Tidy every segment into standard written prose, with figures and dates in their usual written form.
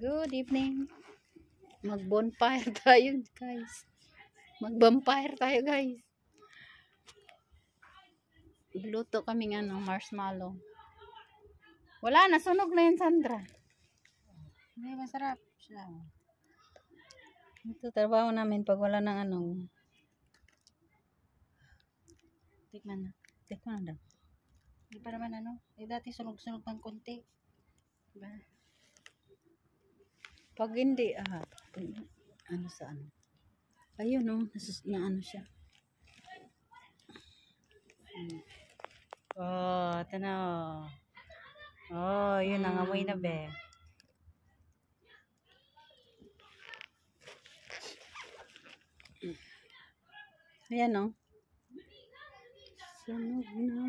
Good evening. Mag-bonfire tayo, guys. Mag-bonfire tayo, guys. Luto kaming marshmallow. Wala na, sunog na yun, Sandra. Hindi, masarap siya. Ito, trabaho namin pag wala ng Tikman na. Tikman na daw. Hindi pa naman dati sunog-sunog ng konti. Diba? Pag hindi, ayun, na siya. Oh, ito na. Oh, yun, nangamoy na, be. Ayan, no? Sunog na.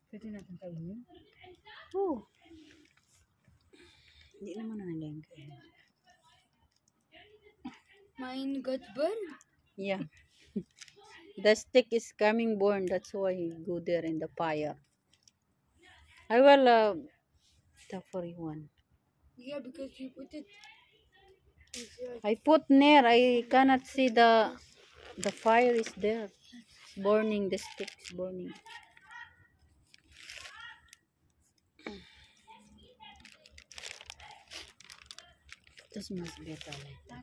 Pwede natin kainin? Oh. Hindi naman naleng. Mine got burned? Yeah. The stick is coming born. That's why you go there in the fire. I will the 41. Yeah, because you put it. I put near. I cannot see the fire is there. It's burning. The stick is burning. This must be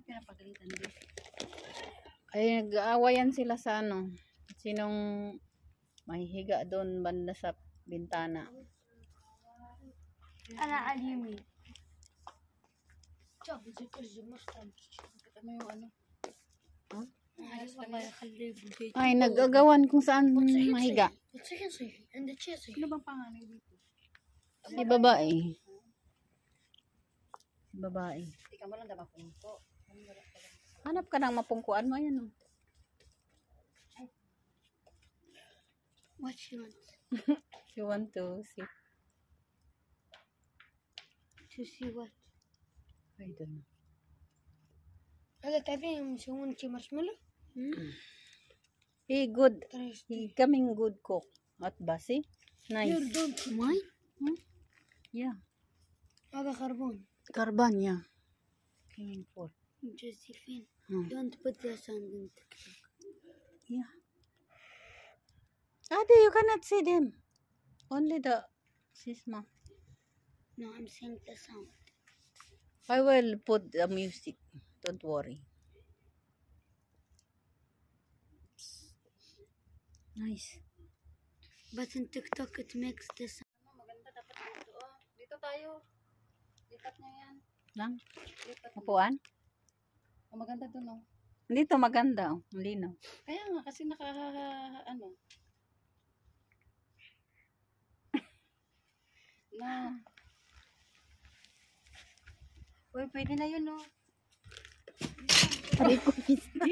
Pinapagalitan din. ay nag-aawayan sila sa sinong mahihiga doon banda sa bintana. Ana alimi. Chop, ano yung Huh? Ay, Ay, nag-agawan kung saan mahiga. Ano bang pangalan dito? Si babae. Si babae. Hindi ka mo lang mapungko. Hanap ka ng mapungkuan mo, ayan. What she wants? If you want to see. To see what? I don't know. هذا تعرفين يسوون شي marshmallow? He good. He coming good cook. At ba, see? Nice. You don't mind? Yeah. هذا خربون. Karban, yeah. Coming for. Josephine, Hmm. don't put the sound in TikTok. Yeah. Ate, you cannot see them. Only the sisma. No, I'm saying the sound. I will put the music. Don't worry. Nice. But in TikTok, it makes the sound. Maganda dapat dito. Dito tayo. Lipat niya yan. Lang? Lipat niya. Upuan? Maganda dun, Dito maganda. Malinaw. Kaya nga, kasi na. Uy, pwede na yun, Aray ko, pisti.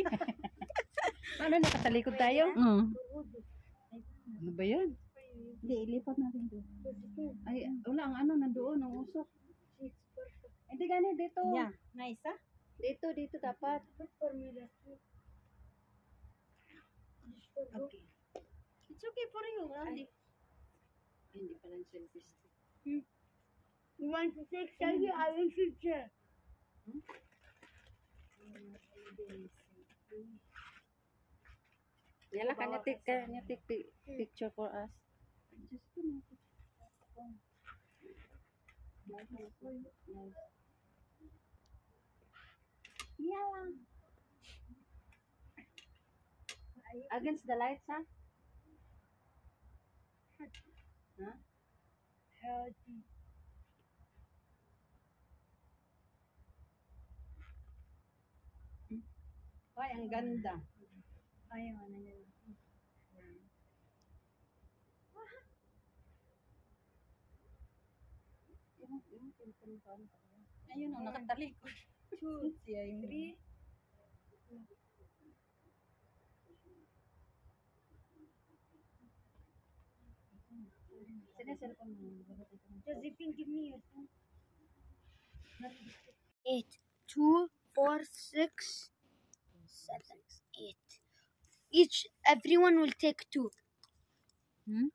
Ano, nakatalikod tayo? Ano ba yan? Hindi, ilipat natin dito. Ay, wala ang nandoon, ang usok. Hindi gani, dito. Yeah, nice ah. Dito dapat. Okay. It's okay for you, Hindi pala yung selfie stick. You want to take selfie? I will picture. Yala, can you take picture for us? Just Yeah. Against the lights, huh? Huh? healthy. Ay, ang ganda. Ayaw, ano yan. Ayun, nakatalikod. 2, 3. Josephine, give me your phone. 8, 2, 4, 6, 7, 8. Everyone will take 2. Hmm?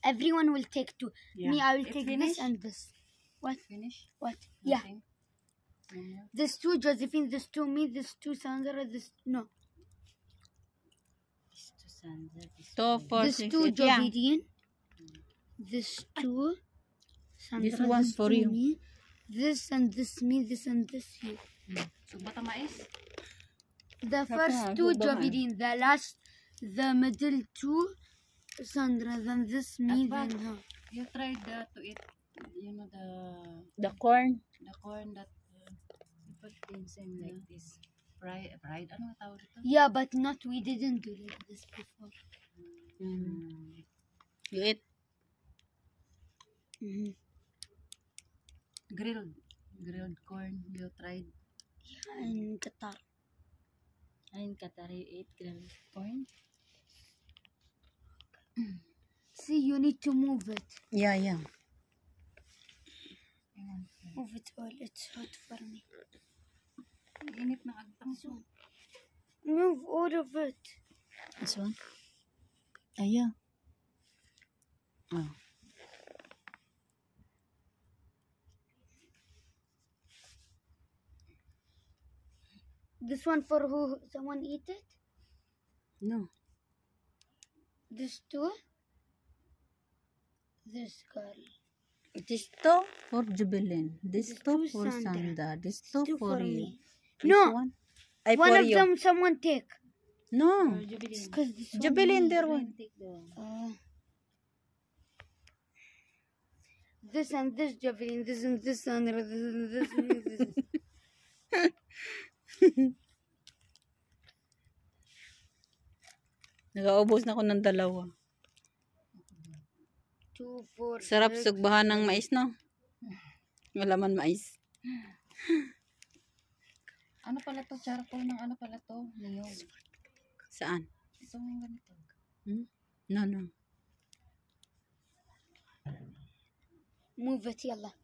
Everyone will take 2. Yeah. Me, I will It's take finished? this and this. What? Finish? What? Yeah. Nothing? No more? This two Josephine, this two me, this two Sandra, this no. This to Sandra. This 2, 4, This 6, two 8. Yeah. Jovidian. This two Sandra, This one for two you. me. This and this me, this and this you. Sugbata mais? The Hapa, first two sugbata. Jovidian, the last, the middle two Sandra, then this me, Apa? then her. You tried to eat, you know, The corn. the corn that you put inside like this. Fried, ano nga tawag ito? Yeah, but not, we didn't do like this before. You eat. Grilled corn, you tried. Yeah, in Qatar. In Qatar, you ate grilled corn? See, you need to move it. Yeah, yeah. Move it all, it's hot for me. Init ng agtang so. Move all of it. This one? Ah, yeah. Oh. This one for who? Someone eat it? No. This two? This girl. This 2 for Jubilin. This This 2 two for Sandra. Sandra. This 2 Two for you. me. This No. one? Ay, One for of you. them someone take. No. Because this one Jubilin, me. there one. This and this Javelin, this and this Sandra, this and this and this. Nagaubos na ako ng 2. 2, 4, Sarap 6. sugbahan ng mais, no? Wala man mais. Ano pala to? Charcoal ng ano pala to? Niyog. Saan? So, yung ganito. No, no. Move it, yalla.